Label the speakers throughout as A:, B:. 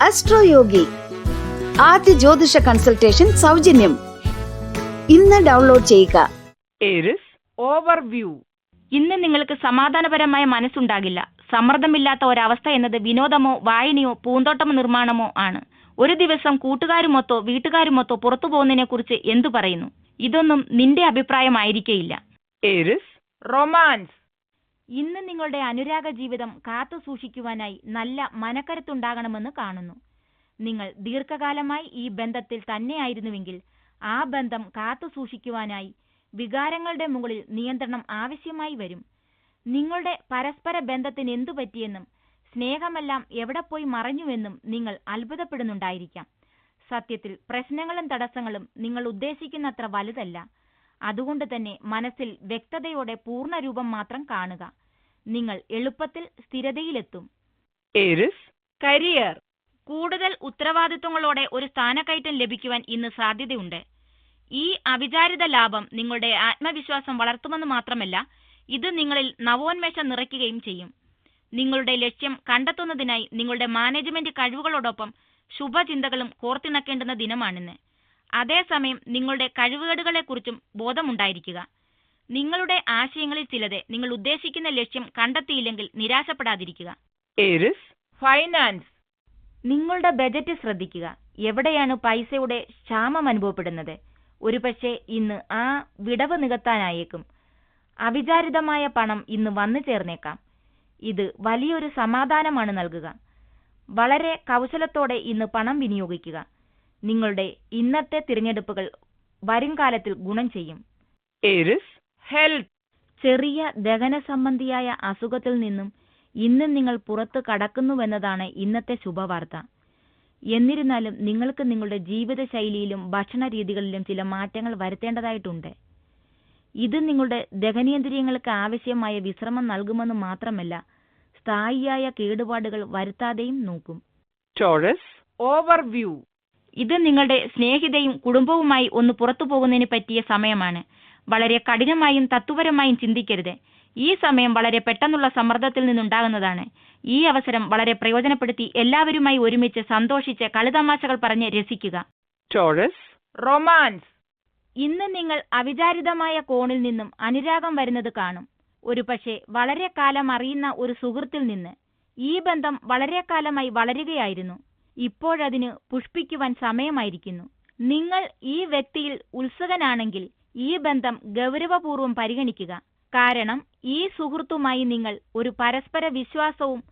A: അസ്ട്രോയോഗി ആദ്യ ജ്യോതിഷ കൺസൾട്ടേഷൻ സൗജന്യം. ഇന്ന് ഡൗൺലോഡ് ചെയ്യുക.
B: Aries overview.
C: ഇന്ന് നിങ്ങൾക്ക് സമാധാനപരമായ മനസ്സുണ്ടാകില്ല. സമ്മർദ്ദമില്ലാത്ത ഒരവസ്ഥ എന്നത് വിനോദമോ വായനയോ പൂന്തോട്ടമോ നിർമ്മാണമോ ആണ്. ഒരു ദിവസം കൂട്ടുകാരുമൊത്തോ വീട്ടുകാരുമൊത്തോ പുറത്തു പോകുന്നതിനെ കുറിച്ച് എന്തു പറയുന്നു? ഇതൊന്നും നിന്റെ അഭിപ്രായമായിരിക്കയില്ല.
B: Aries romance.
C: ഇന്ന് നിങ്ങളുടെ അനുരാഗ ജീവിതം കാത്തു സൂക്ഷിക്കുവാനായി നല്ല മനക്കരുത്തുണ്ടാകണമെന്ന് കാണുന്നു. നിങ്ങൾ ദീർഘകാലമായി ഈ ബന്ധത്തിൽ തന്നെയായിരുന്നുവെങ്കിൽ ആ ബന്ധം കാത്തു സൂക്ഷിക്കുവാനായി വികാരങ്ങളുടെ മുകളിൽ നിയന്ത്രണം ആവശ്യമായി വരും. നിങ്ങളുടെ പരസ്പര ബന്ധത്തിന് എന്തു പറ്റിയെന്നും സ്നേഹമെല്ലാം എവിടെ പോയി മറഞ്ഞുവെന്നും നിങ്ങൾ അത്ഭുതപ്പെടുന്നുണ്ടായിരിക്കാം. സത്യത്തിൽ പ്രശ്നങ്ങളും തടസ്സങ്ങളും നിങ്ങൾ ഉദ്ദേശിക്കുന്നത്ര വലുതല്ല. അതുകൊണ്ട് തന്നെ മനസ്സിൽ വ്യക്തതയോടെ പൂർണ്ണരൂപം മാത്രം കാണുക. നിങ്ങൾ എളുപ്പത്തിൽ സ്ഥിരതയിലെത്തും.
B: Aries career.
C: കൂടുതൽ ഉത്തരവാദിത്വങ്ങളോടെ ഒരു സ്ഥാനക്കയറ്റം ലഭിക്കുവാൻ ഇന്ന് സാധ്യതയുണ്ട്. ഈ അവിചാരിത ലാഭം നിങ്ങളുടെ ആത്മവിശ്വാസം വളർത്തുമെന്ന് മാത്രമല്ല, ഇത് നിങ്ങളിൽ നവോന്മേഷം നിറയ്ക്കുകയും ചെയ്യും. നിങ്ങളുടെ ലക്ഷ്യം കണ്ടെത്തുന്നതിനായി നിങ്ങളുടെ മാനേജ്മെന്റ് കഴിവുകളോടൊപ്പം ശുഭചിന്തകളും കോർത്തിണക്കേണ്ടുന്ന ദിനമാണിന്ന്. അതേസമയം നിങ്ങളുടെ കഴിവുകേടുകളെക്കുറിച്ചും ബോധമുണ്ടായിരിക്കുക. നിങ്ങളുടെ ആശയങ്ങളിൽ ചിലത് നിങ്ങൾ ഉദ്ദേശിക്കുന്ന ലക്ഷ്യം കണ്ടെത്തിയില്ലെങ്കിൽ നിരാശപ്പെടാതിരിക്കുക.
B: Aries finance.
C: നിങ്ങളുടെ ബജറ്റ് ശ്രദ്ധിക്കുക. എവിടെയാണ് പൈസയുടെ ക്ഷാമം അനുഭവപ്പെടുന്നത്? ഒരുപക്ഷെ ഇന്ന് ആ വിടവ് നികത്താനായേക്കും. അവിചാരിതമായ പണം ഇന്ന് വന്നു ചേർന്നേക്കാം. ഇത് വലിയൊരു സമാധാനമാണ് നൽകുക. വളരെ കൗശലത്തോടെ ഇന്ന് പണം വിനിയോഗിക്കുക. നിങ്ങളുടെ ഇന്നത്തെ തിരഞ്ഞെടുപ്പുകൾ വരും കാലത്തിൽ ഗുണം ചെയ്യും.
B: Aries health.
C: ചെറിയ ദഹന സംബന്ധിയായ അസുഖത്തിൽ നിന്നും ഇന്ന് നിങ്ങൾ പുറത്തു കടക്കുന്നുവെന്നതാണ് ഇന്നത്തെ ശുഭവാർത്ത. എന്നിരുന്നാലും നിങ്ങൾക്ക് നിങ്ങളുടെ ജീവിതശൈലിയിലും ഭക്ഷണ രീതികളിലും ചില മാറ്റങ്ങൾ വരുത്തേണ്ടതായിട്ടുണ്ട്. ഇത് നിങ്ങളുടെ ദഹനേന്ദ്രിയങ്ങൾക്ക് ആവശ്യമായ വിശ്രമം നൽകുമെന്ന് മാത്രമല്ല, സ്ഥായിയായ കേടുപാടുകൾ വരുത്താതെയും നോക്കും.
B: Taurus overview.
C: ഇത് നിങ്ങളുടെ സ്നേഹിതയും കുടുംബവുമായി ഒന്ന് പുറത്തു പോകുന്നതിന് പറ്റിയ സമയമാണ്. വളരെ കഠിനമായും തത്വപരമായും ചിന്തിക്കരുത്. ഈ സമയം വളരെ പെട്ടെന്നുള്ള സമ്മർദ്ദത്തിൽ നിന്നുണ്ടാകുന്നതാണ്. ഈ അവസരം വളരെ പ്രയോജനപ്പെടുത്തി എല്ലാവരുമായി ഒരുമിച്ച് സന്തോഷിച്ച് കളിതമാശകൾ പറഞ്ഞ് രസിക്കുക.
B: Taurus romance.
C: ഇന്ന് നിങ്ങൾ അവിചാരിതമായ കോണിൽ നിന്നും അനുരാഗം വരുന്നത് കാണും. ഒരുപക്ഷെ വളരെ കാലം അറിയുന്ന ഒരു സുഹൃത്തിൽ നിന്ന്. ഈ ബന്ധം വളരെ കാലമായി വളരുകയായിരുന്നു. ഇപ്പോഴതിന് പുഷ്പിക്കുവാൻ സമയമായിരിക്കുന്നു. നിങ്ങൾ ഈ വ്യക്തിയിൽ ഉത്സുകനാണെങ്കിൽ ഈ ബന്ധം ഗൗരവപൂർവ്വം പരിഗണിക്കുക. കാരണം ഈ സുഹൃത്തുമായി നിങ്ങൾ ഒരു പരസ്പര വിശ്വാസവും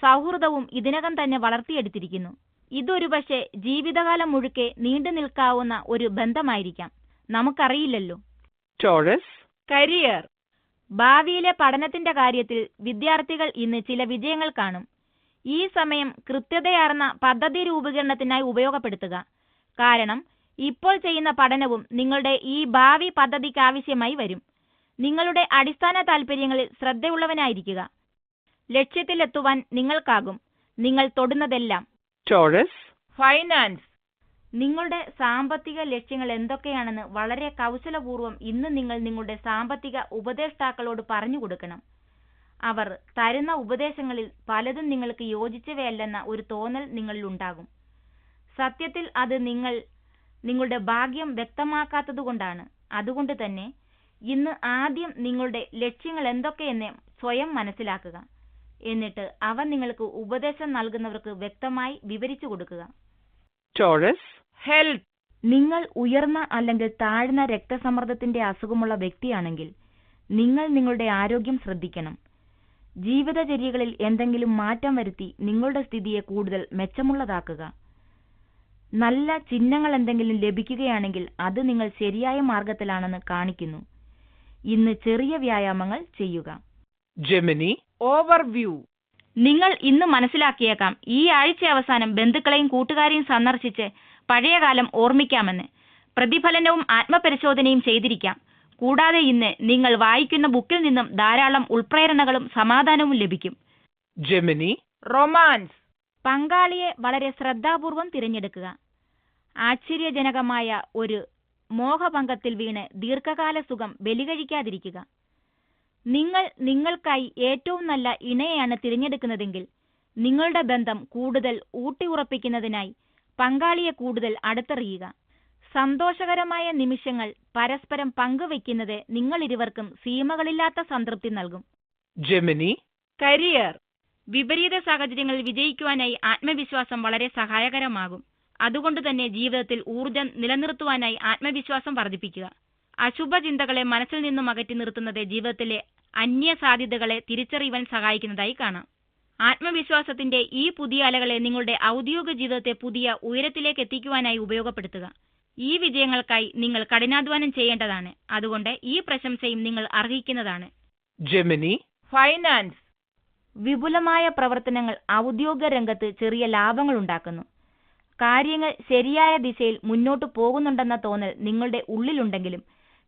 C: സൗഹൃദവും ഇതിനകം തന്നെ വളർത്തിയെടുത്തിരിക്കുന്നു. ഇതൊരുപക്ഷെ ജീവിതകാലം മുഴുക്കെ നീണ്ടു നിൽക്കാവുന്ന ഒരു ബന്ധമായിരിക്കാം. നമുക്കറിയില്ലല്ലോ.
B: Taurus career.
C: ഭാവിയിലെ പഠനത്തിന്റെ കാര്യത്തിൽ വിദ്യാർത്ഥികൾ ഇന്ന് ചില വിജയങ്ങൾ കാണും. ഈ സമയം കൃത്യതയാർന്ന പദ്ധതി രൂപീകരണത്തിനായി ഉപയോഗപ്പെടുത്തുക. കാരണം ഇപ്പോൾ ചെയ്യുന്ന പഠനവും നിങ്ങളുടെ ഈ ഭാവി പദ്ധതിക്ക് ആവശ്യമായി വരും. നിങ്ങളുടെ അടിസ്ഥാന താൽപ്പര്യങ്ങളിൽ ശ്രദ്ധയുള്ളവനായിരിക്കുക. ലക്ഷ്യത്തിലെത്തുവാൻ നിങ്ങൾക്കാകും. നിങ്ങൾ തൊടുന്നതെല്ലാം.
B: Taurus finance.
C: നിങ്ങളുടെ സാമ്പത്തിക ലക്ഷ്യങ്ങൾ എന്തൊക്കെയാണെന്ന് വളരെ കൗശലപൂർവ്വം ഇന്ന് നിങ്ങൾ നിങ്ങളുടെ സാമ്പത്തിക ഉപദേഷ്ടാക്കളോട് പറഞ്ഞു കൊടുക്കണം. അവർ തരുന്ന ഉപദേശങ്ങളിൽ പലതും നിങ്ങൾക്ക് യോജിച്ചവയല്ലെന്ന ഒരു തോന്നൽ നിങ്ങളിൽ ഉണ്ടാകും. സത്യത്തിൽ അത് നിങ്ങളുടെ ഭാഗ്യം വ്യക്തമാക്കാത്തതുകൊണ്ടാണ്. അതുകൊണ്ട് തന്നെ ഇന്ന് ആദ്യം നിങ്ങളുടെ ലക്ഷ്യങ്ങൾ എന്തൊക്കെയെന്ന് സ്വയം മനസ്സിലാക്കുക. എന്നിട്ട് അവ നിങ്ങൾക്ക് ഉപദേശം നൽകുന്നവർക്ക് വ്യക്തമായി വിവരിച്ചു കൊടുക്കുക.
B: Taurus health.
C: നിങ്ങൾ ഉയർന്ന അല്ലെങ്കിൽ താഴ്ന്ന രക്തസമ്മർദ്ദത്തിന്റെ അസുഖമുള്ള വ്യക്തിയാണെങ്കിൽ നിങ്ങൾ നിങ്ങളുടെ ആരോഗ്യം ശ്രദ്ധിക്കണം. ജീവിതചര്യകളിൽ എന്തെങ്കിലും മാറ്റം വരുത്തി നിങ്ങളുടെ സ്ഥിതിയെ കൂടുതൽ മെച്ചമുള്ളതാക്കുക. നല്ല ചിഹ്നങ്ങൾ എന്തെങ്കിലും ലഭിക്കുകയാണെങ്കിൽ അത് നിങ്ങൾ ശരിയായ മാർഗത്തിലാണെന്ന് കാണിക്കുന്നു. ഇന്ന് ചെറിയ വ്യായാമങ്ങൾ ചെയ്യുക.
B: Gemini overview.
C: നിങ്ങൾ ഇന്ന് മനസ്സിലാക്കിയേക്കാം ഈ ആഴ്ച അവസാനം ബന്ധുക്കളെയും കൂട്ടുകാരെയും സന്ദർശിച്ച് പഴയകാലം ഓർമ്മിക്കാമെന്ന്. പ്രതിഫലനവും ആത്മപരിശോധനയും ചെയ്തിരിക്കാം. കൂടാതെ ഇന്ന് നിങ്ങൾ വായിക്കുന്ന ബുക്കിൽ നിന്നും ധാരാളം ഉൾപ്രേരണകളും സമാധാനവും ലഭിക്കും.
B: Gemini romance.
C: പങ്കാളിയെ വളരെ ശ്രദ്ധാപൂർവം തിരഞ്ഞെടുക്കുക. ആശ്ചര്യജനകമായ ഒരു മോഹഭംഗത്തിൽ വീണ് ദീർഘകാല സുഖം ബലികഴിക്കാതിരിക്കുക. നിങ്ങൾ നിങ്ങൾക്കായി ഏറ്റവും നല്ല ഇണയെയാണ് തിരഞ്ഞെടുക്കുന്നതെങ്കിൽ നിങ്ങളുടെ ബന്ധം കൂടുതൽ ഊട്ടിയുറപ്പിക്കുന്നതിനായി പങ്കാളിയെ കൂടുതൽ അടുത്തറിയുക. സന്തോഷകരമായ നിമിഷങ്ങൾ പരസ്പരം പങ്കുവയ്ക്കുന്നത് നിങ്ങളിരുവർക്കും സീമകളില്ലാത്ത സംതൃപ്തി നൽകും.
B: Gemini,
C: career. വിപരീത സാഹചര്യങ്ങളിൽ വിജയിക്കുവാനായി ആത്മവിശ്വാസം വളരെ സഹായകരമാകും. അതുകൊണ്ട് തന്നെ ജീവിതത്തിൽ ഊർജം നിലനിർത്തുവാനായി ആത്മവിശ്വാസം വർദ്ധിപ്പിക്കുക. അശുഭചിന്തകളെ മനസ്സിൽ നിന്നും അകറ്റി നിർത്തുന്നത് ജീവിതത്തിലെ അന്യ സാധ്യതകളെ തിരിച്ചറിയുവാൻ സഹായിക്കുന്നതായി കാണാം. ആത്മവിശ്വാസത്തിന്റെ ഈ പുതിയ അലകളെ നിങ്ങളുടെ ഔദ്യോഗിക ജീവിതത്തെ പുതിയ ഉയരത്തിലേക്ക് എത്തിക്കുവാനായി ഉപയോഗപ്പെടുത്തുക. ഈ വിജയങ്ങൾക്കായി നിങ്ങൾ കഠിനാധ്വാനം ചെയ്യേണ്ടതാണ്. അതുകൊണ്ട് ഈ പ്രശംസയും നിങ്ങൾ അർഹിക്കുന്നതാണ്.
B: Gemini, Finance,
C: വിപുലമായ പ്രവർത്തനങ്ങൾ ഔദ്യോഗിക രംഗത്ത് ചെറിയ ലാഭങ്ങൾ ഉണ്ടാക്കുന്നു. കാര്യങ്ങൾ ശരിയായ ദിശയിൽ മുന്നോട്ടു പോകുന്നുണ്ടെന്ന തോന്നൽ നിങ്ങളുടെ ഉള്ളിലുണ്ടെങ്കിലും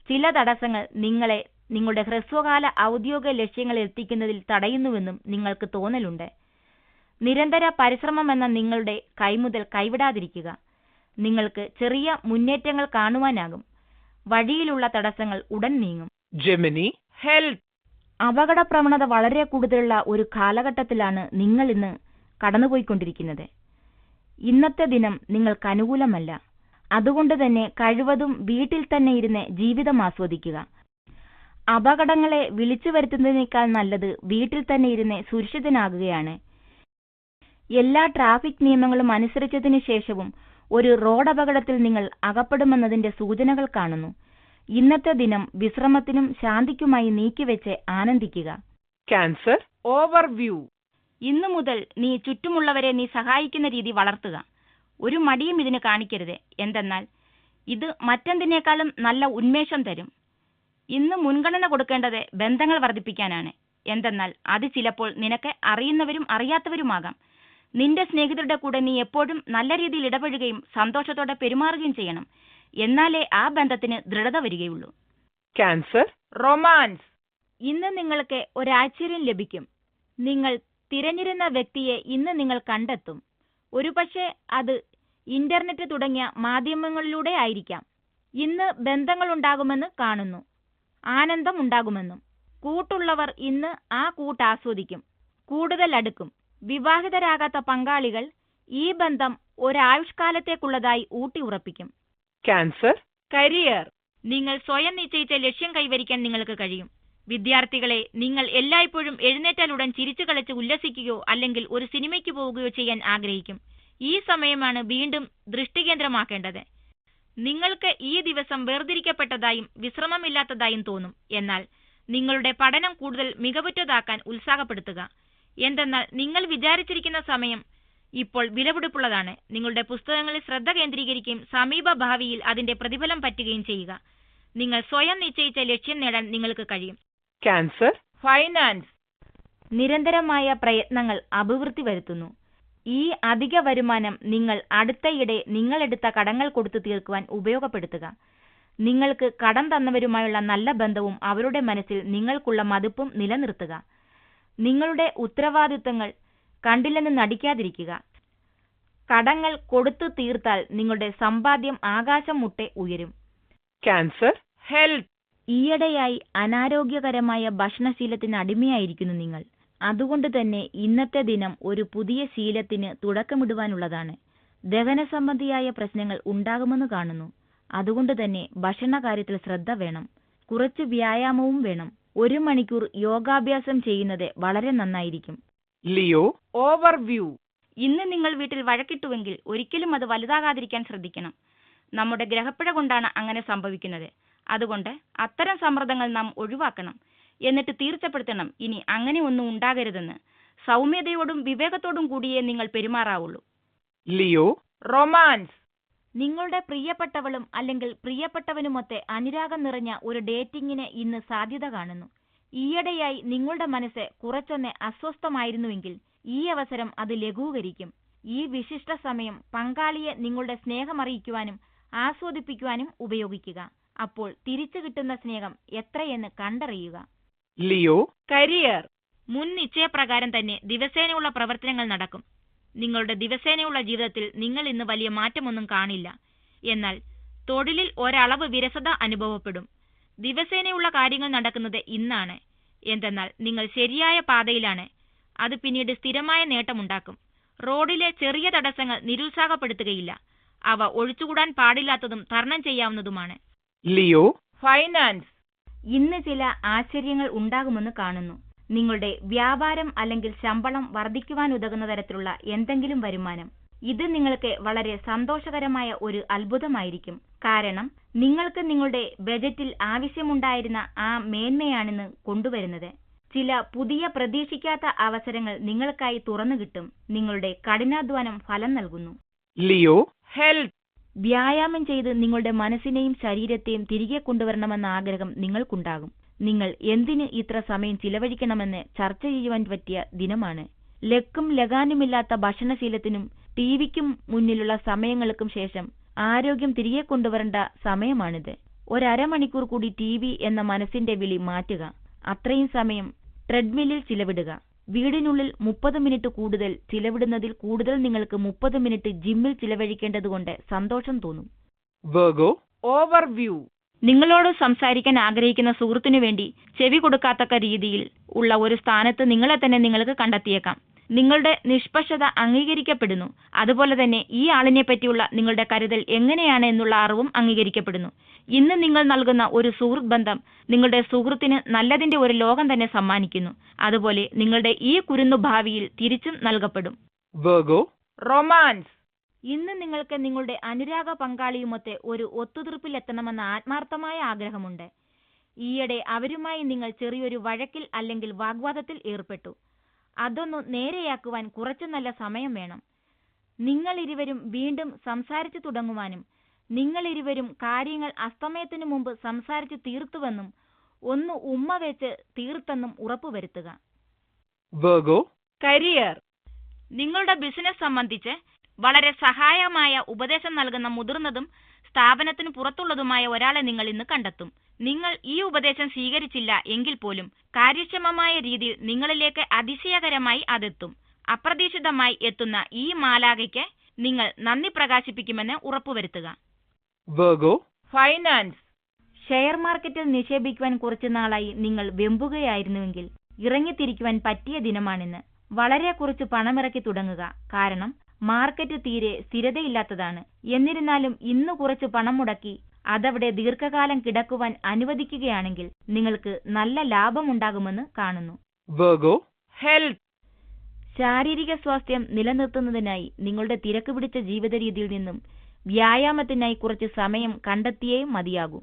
C: ചില തടസ്സങ്ങൾ നിങ്ങളെ നിങ്ങളുടെ ഹ്രസ്വകാല ഔദ്യോഗിക ലക്ഷ്യങ്ങളിൽ എത്തിക്കുന്നതിൽ തടയുന്നുവെന്നും നിങ്ങൾക്ക് തോന്നലുണ്ട്. നിരന്തര പരിശ്രമമെന്ന നിങ്ങളുടെ കൈമുതൽ കൈവിടാതിരിക്കുക. നിങ്ങൾക്ക് ചെറിയ മുന്നേറ്റങ്ങൾ കാണുവാനാകും. വഴിയിലുള്ള തടസ്സങ്ങൾ ഉടൻ നീങ്ങും.
B: Gemini, Health,
C: അപകട പ്രവണത വളരെ കൂടുതലുള്ള ഒരു കാലഘട്ടത്തിലാണ് നിങ്ങൾ ഇന്ന് കടന്നുപോയിക്കൊണ്ടിരിക്കുന്നത്. ഇന്നത്തെ ദിനം നിങ്ങൾക്ക് അനുകൂലമല്ല. അതുകൊണ്ട് തന്നെ കഴിവതും വീട്ടിൽ തന്നെ ഇരുന്ന് ജീവിതം ആസ്വദിക്കുക. അപകടങ്ങളെ വിളിച്ചു വരുത്തുന്നതിനേക്കാൾ നല്ലത് വീട്ടിൽ തന്നെ ഇരുന്ന് സുരക്ഷിതനാകുകയാണ്. എല്ലാ ട്രാഫിക് നിയമങ്ങളും അനുസരിച്ചതിനു ശേഷവും ഒരു റോഡ് അപകടത്തിൽ നിങ്ങൾ അകപ്പെടുമെന്നതിന്റെ സൂചനകൾ കാണുന്നു. ഇന്നത്തെ ദിനം വിശ്രമത്തിനും ശാന്തിക്കുമായി നീക്കിവെച്ച് ആനന്ദിക്കുക.
B: Cancer, Overview,
C: ഇന്നു മുതൽ നീ ചുറ്റുമുള്ളവരെ നീ സഹായിക്കുന്ന രീതി വളർത്തുക. ഒരു മടിയും ഇതിന് കാണിക്കരുത്. എന്തെന്നാൽ ഇത് മറ്റെന്തിനേക്കാളും നല്ല ഉന്മേഷം തരും. ഇന്ന് മുൻഗണന കൊടുക്കേണ്ടത് ബന്ധങ്ങൾ വർദ്ധിപ്പിക്കാനാണ്. എന്തെന്നാൽ അത് ചിലപ്പോൾ നിനക്ക് അറിയുന്നവരും അറിയാത്തവരുമാകാം. നിന്റെ സ്നേഹിതരുടെ കൂടെ നീ എപ്പോഴും നല്ല രീതിയിൽ ഇടപഴകുകയും സന്തോഷത്തോടെ പെരുമാറുകയും ചെയ്യണം. എന്നാലേ ആ ബന്ധത്തിന് ദൃഢത വരികയുള്ളൂ.
B: Cancer, Romance,
C: ഇന്ന് നിങ്ങൾക്ക് ഒരാശ്ചര്യം ലഭിക്കും. നിങ്ങൾ തിരഞ്ഞിരുന്ന വ്യക്തിയെ ഇന്ന് നിങ്ങൾ കണ്ടെത്തും. ഒരുപക്ഷെ അത് ഇന്റർനെറ്റ് തുടങ്ങിയ മാധ്യമങ്ങളിലൂടെ ആയിരിക്കാം. ഇന്ന് ബന്ധങ്ങളുണ്ടാകുമെന്ന് കാണുന്നു. ആനന്ദം ഉണ്ടാകുമെന്നും. കൂട്ടുള്ളവർ ഇന്ന് ആ കൂട്ട് ആസ്വദിക്കും. കൂടുതൽ അടുക്കും. വിവാഹിതരാകാത്ത പങ്കാളികൾ ഈ ബന്ധം ഒരായുഷ്കാലത്തേക്കുള്ളതായി ഊട്ടി ഉറപ്പിക്കും.
B: Cancer,
C: career. നിങ്ങൾ സ്വയം നിശ്ചയിച്ച ലക്ഷ്യം കൈവരിക്കാൻ നിങ്ങൾക്ക് കഴിയും. വിദ്യാർത്ഥികളെ, നിങ്ങൾ എല്ലായ്പ്പോഴും എഴുന്നേറ്റാലുടൻ ചിരിച്ചു കളിച്ച് ഉല്ലസിക്കുകയോ അല്ലെങ്കിൽ ഒരു സിനിമയ്ക്ക് പോവുകയോ ചെയ്യാൻ ആഗ്രഹിക്കും. ഈ സമയമാണ് വീണ്ടും ദൃഷ്ടികേന്ദ്രമാക്കേണ്ടത്. നിങ്ങൾക്ക് ഈ ദിവസം വേർതിരിക്കപ്പെട്ടതായും വിശ്രമമില്ലാത്തതായും തോന്നും. എന്നാൽ നിങ്ങളുടെ പഠനം കൂടുതൽ മികവുറ്റതാക്കാൻ ഉത്സാഹപ്പെടുത്തുക. എന്തെന്നാൽ നിങ്ങൾ വിചാരിച്ചിരിക്കുന്ന സമയം ഇപ്പോൾ വിലപിടിപ്പുള്ളതാണ്. നിങ്ങളുടെ പുസ്തകങ്ങളിൽ ശ്രദ്ധ കേന്ദ്രീകരിക്കുകയും സമീപ ഭാവിയിൽ അതിന്റെ പ്രതിഫലം പറ്റുകയും ചെയ്യുക. നിങ്ങൾ സ്വയം നിശ്ചയിച്ച ലക്ഷ്യം നേടാൻ നിങ്ങൾക്ക് കഴിയും.
B: Cancer, Finance,
C: നിരന്തരമായ പ്രയത്നങ്ങൾ അഭിവൃദ്ധി വരുത്തുന്നു. ഈ അധിക വരുമാനം നിങ്ങൾ അടുത്തയിടെ നിങ്ങളെടുത്ത കടങ്ങൾ കൊടുത്തു തീർക്കുവാൻ ഉപയോഗപ്പെടുത്തുക. നിങ്ങൾക്ക് കടം തന്നവരുമായുള്ള നല്ല ബന്ധവും അവരുടെ മനസ്സിൽ നിങ്ങൾക്കുള്ള മതിപ്പും നിലനിർത്തുക. നിങ്ങളുടെ ഉത്തരവാദിത്തങ്ങൾ കണ്ടില്ലെന്ന് നടിക്കാതിരിക്കുക. കടങ്ങൾ കൊടുത്തു തീർത്താൽ നിങ്ങളുടെ സമ്പാദ്യം ആകാശം മുട്ടെ ഉയരും.
B: Cancer, Health,
C: ഈയിടെയായി അനാരോഗ്യകരമായ ഭക്ഷണശീലത്തിന് അടിമയായിരിക്കുന്നു നിങ്ങൾ. അതുകൊണ്ട് തന്നെ ഇന്നത്തെ ദിനം ഒരു പുതിയ ശീലത്തിന് തുടക്കമിടുവാനുള്ളതാണ്. ദഹന സംബന്ധിയായ പ്രശ്നങ്ങൾ ഉണ്ടാകുമെന്ന് കാണുന്നു. അതുകൊണ്ട് തന്നെ ഭക്ഷണകാര്യത്തിൽ ശ്രദ്ധ വേണം. കുറച്ച് വ്യായാമവും വേണം. 1 മണിക്കൂർ യോഗാഭ്യാസം ചെയ്യുന്നത് വളരെ നന്നായിരിക്കും.
B: Leo, Overview,
C: ഇന്ന് നിങ്ങൾ വീട്ടിൽ വഴക്കിട്ടുവെങ്കിൽ ഒരിക്കലും അത് വലുതാകാതിരിക്കാൻ ശ്രദ്ധിക്കണം. നമ്മുടെ ഗ്രഹപ്പിഴ കൊണ്ടാണ് അങ്ങനെ സംഭവിക്കുന്നത്. അതുകൊണ്ട് അത്തരം സമ്മർദ്ദങ്ങൾ നാം ഒഴിവാക്കണം. എന്നിട്ട് തീർച്ചപ്പെടുത്തണം ഇനി അങ്ങനെ ഒന്നും ഉണ്ടാകരുതെന്ന്. സൗമ്യതയോടും വിവേകത്തോടും കൂടിയേ നിങ്ങൾ പെരുമാറാവുള്ളൂ.
B: Leo, Romance,
C: നിങ്ങളുടെ പ്രിയപ്പെട്ടവളും അല്ലെങ്കിൽ പ്രിയപ്പെട്ടവനുമൊത്ത് അനുരാഗം നിറഞ്ഞ ഒരു ഡേറ്റിംഗിന് ഇന്ന് സാധ്യത കാണുന്നു. ഈയിടെയായി നിങ്ങളുടെ മനസ്സ് കുറച്ചൊന്ന് അസ്വസ്ഥമായിരുന്നുവെങ്കിൽ ഈ അവസരം അത് ലഘൂകരിക്കും. ഈ വിശിഷ്ട സമയം പങ്കാളിയെ നിങ്ങളുടെ സ്നേഹമറിയിക്കുവാനും ആസ്വദിപ്പിക്കുവാനും ഉപയോഗിക്കുക. അപ്പോൾ തിരിച്ചു കിട്ടുന്ന സ്നേഹം എത്രയെന്ന് കണ്ടറിയുക.
B: Leo,
C: career. മുൻ നിശ്ചയപ്രകാരം തന്നെ ദിവസേനയുള്ള പ്രവർത്തനങ്ങൾ നടക്കും. നിങ്ങളുടെ ദിവസേനയുള്ള ജീവിതത്തിൽ നിങ്ങൾ ഇന്ന് വലിയ മാറ്റമൊന്നും കാണില്ല. എന്നാൽ തൊഴിലിൽ ഒരളവ് വിരസത അനുഭവപ്പെടും. ദിവസേനയുള്ള കാര്യങ്ങൾ നടക്കുന്നത് ഇന്നാണ്. എന്തെന്നാൽ നിങ്ങൾ ശരിയായ പാതയിലാണ്. അത് പിന്നീട് സ്ഥിരമായ നേട്ടമുണ്ടാക്കും. റോഡിലെ ചെറിയ തടസ്സങ്ങൾ നിരുത്സാഹപ്പെടുത്തുകയില്ല. അവ ഒഴിച്ചുകൂടാൻ പാടില്ലാത്തതും തരണം ചെയ്യാവുന്നതുമാണ്.
B: Leo finance.
C: ഇന്ന് ചില ആശ്ചര്യങ്ങൾ ഉണ്ടാകുമെന്ന് കാണുന്നു. നിങ്ങളുടെ വ്യാപാരം അല്ലെങ്കിൽ ശമ്പളം വർദ്ധിക്കുവാൻ ഉതകുന്ന തരത്തിലുള്ള എന്തെങ്കിലും വരുമാനം. ഇത് നിങ്ങൾക്ക് വളരെ സന്തോഷകരമായ ഒരു അത്ഭുതമായിരിക്കും. കാരണം നിങ്ങൾക്ക് നിങ്ങളുടെ ബജറ്റിൽ ആവശ്യമുണ്ടായിരുന്ന ആ മേന്മയാണിന്ന് കൊണ്ടുവരുന്നത്. ചില പുതിയ പ്രതീക്ഷിക്കാത്ത അവസരങ്ങൾ നിങ്ങൾക്കായി തുറന്നു കിട്ടും. നിങ്ങളുടെ കഠിനാധ്വാനം ഫലം നൽകുന്നു.
B: Leo health.
C: വ്യായാമം ചെയ്ത് നിങ്ങളുടെ മനസ്സിനെയും ശരീരത്തെയും തിരികെ കൊണ്ടുവരണമെന്ന ആഗ്രഹം നിങ്ങൾക്കുണ്ടാകും. നിങ്ങൾ എന്തിന് ഇത്ര സമയം ചിലവഴിക്കണമെന്ന് ചർച്ച ചെയ്യുവാൻ പറ്റിയ ദിനമാണ്. ലക്കും ലഗാനുമില്ലാത്ത ഭക്ഷണശീലത്തിനും ടിവിക്കും മുന്നിലുള്ള സമയങ്ങൾക്കും ശേഷം ആരോഗ്യം തിരികെ കൊണ്ടുവരേണ്ട സമയമാണിത്. ഒരമണിക്കൂർ കൂടി ടിവി എന്ന മനസ്സിന്റെ വിളി മാറ്റുക. അത്രയും സമയം ട്രെഡ്മില്ലിൽ ചിലവിടുക. വീടിനുള്ളിൽ 30 മിനിറ്റ് കൂടുതൽ ചിലവിടുന്നതിൽ കൂടുതൽ നിങ്ങൾക്ക് 30 മിനിറ്റ് ജിമ്മിൽ ചിലവഴിക്കേണ്ടതുകൊണ്ട് സന്തോഷം തോന്നും.
B: Virgo overview.
C: നിങ്ങളോട് സംസാരിക്കാൻ ആഗ്രഹിക്കുന്ന സുഹൃത്തിനു വേണ്ടി ചെവി കൊടുക്കാത്തക്ക രീതിയിൽ ഉള്ള ഒരു സ്ഥാനത്ത് നിങ്ങളെ തന്നെ നിങ്ങൾക്ക് കണ്ടെത്തിയേക്കാം. നിങ്ങളുടെ നിഷ്പക്ഷത അംഗീകരിക്കപ്പെടുന്നു. അതുപോലെ തന്നെ ഈ ആളിനെ പറ്റിയുള്ള നിങ്ങളുടെ കരുതൽ എങ്ങനെയാണ് എന്നുള്ള അറിവും അംഗീകരിക്കപ്പെടുന്നു. ഇന്ന് നിങ്ങൾ നൽകുന്ന ഒരു സുഹൃത്ത് ബന്ധം നിങ്ങളുടെ സുഹൃത്തിന് നല്ലതിന്റെ ഒരു ലോകം തന്നെ സമ്മാനിക്കുന്നു. അതുപോലെ നിങ്ങളുടെ ഈ കുരുന്നു ഭാവിയിൽ തിരിച്ചും നൽകപ്പെടും.
B: Virgo romance.
C: ഇന്ന് നിങ്ങൾക്ക് നിങ്ങളുടെ അനുരാഗ പങ്കാളിയുമൊത്ത് ഒരു ഒത്തുതീർപ്പിലെത്തണമെന്ന ആത്മാർത്ഥമായ ആഗ്രഹമുണ്ട്. ഈയിടെ അവരുമായി നിങ്ങൾ ചെറിയൊരു വഴക്കിൽ അല്ലെങ്കിൽ വാഗ്വാദത്തിൽ ഏർപ്പെട്ടു. അതൊന്നു നേരെയാക്കുവാൻ കുറച്ചു നല്ല സമയം വേണം. നിങ്ങളിരുവരും വീണ്ടും സംസാരിച്ചു തുടങ്ങുവാനും നിങ്ങളിരുവരും കാര്യങ്ങൾ അസ്തമയത്തിനു മുമ്പ് സംസാരിച്ചു തീർത്തുവെന്നും ഒന്ന് ഉമ്മ വെച്ച് തീർത്തെന്നും ഉറപ്പുവരുത്തുക.
B: Virgo career.
C: നിങ്ങളുടെ ബിസിനസ് സംബന്ധിച്ച് വളരെ സഹായമായ ഉപദേശം നൽകുന്ന മുതിർന്നതും സ്ഥാപനത്തിന് പുറത്തുള്ളതുമായ ഒരാളെ നിങ്ങൾ ഇന്ന് കണ്ടെത്തും. നിങ്ങൾ ഈ ഉപദേശം സ്വീകരിച്ചില്ല എങ്കിൽ പോലും കാര്യക്ഷമമായ രീതിയിൽ നിങ്ങളിലേക്ക് അതിശയകരമായി അതെത്തും. അപ്രതീക്ഷിതമായി എത്തുന്ന ഈ മാലാഖയ്ക്ക് നിങ്ങൾ നന്ദി പ്രകാശിപ്പിക്കുമെന്ന് ഉറപ്പുവരുത്തുക.
B: Virgo finance.
C: ഷെയർ മാർക്കറ്റിൽ നിക്ഷേപിക്കുവാൻ കുറച്ചു നാളായി നിങ്ങൾ വെമ്പുകയായിരുന്നുവെങ്കിൽ ഇറങ്ങിത്തിരിക്കുവാൻ പറ്റിയ ദിനമാണിന്ന്. വളരെ കുറച്ച് പണമിറക്കി തുടങ്ങുക. കാരണം മാർക്കറ്റ് തീരെ സ്ഥിരതയില്ലാത്തതാണ്. എന്നിരുന്നാലും ഇന്ന് കുറച്ച് പണം മുടക്കി അതവിടെ ദീർഘകാലം കിടക്കുവാൻ അനുവദിക്കുകയാണെങ്കിൽ നിങ്ങൾക്ക് നല്ല ലാഭമുണ്ടാകുമെന്ന് കാണുന്നു.
B: Virgo health.
C: ശാരീരിക സ്വാസ്ഥ്യം നിലനിർത്തുന്നതിനായി നിങ്ങളുടെ തിരക്ക് പിടിച്ച ജീവിത രീതിയിൽ നിന്നും വ്യായാമത്തിനായി കുറച്ച് സമയം കണ്ടെത്തിയേ മതിയാകൂ.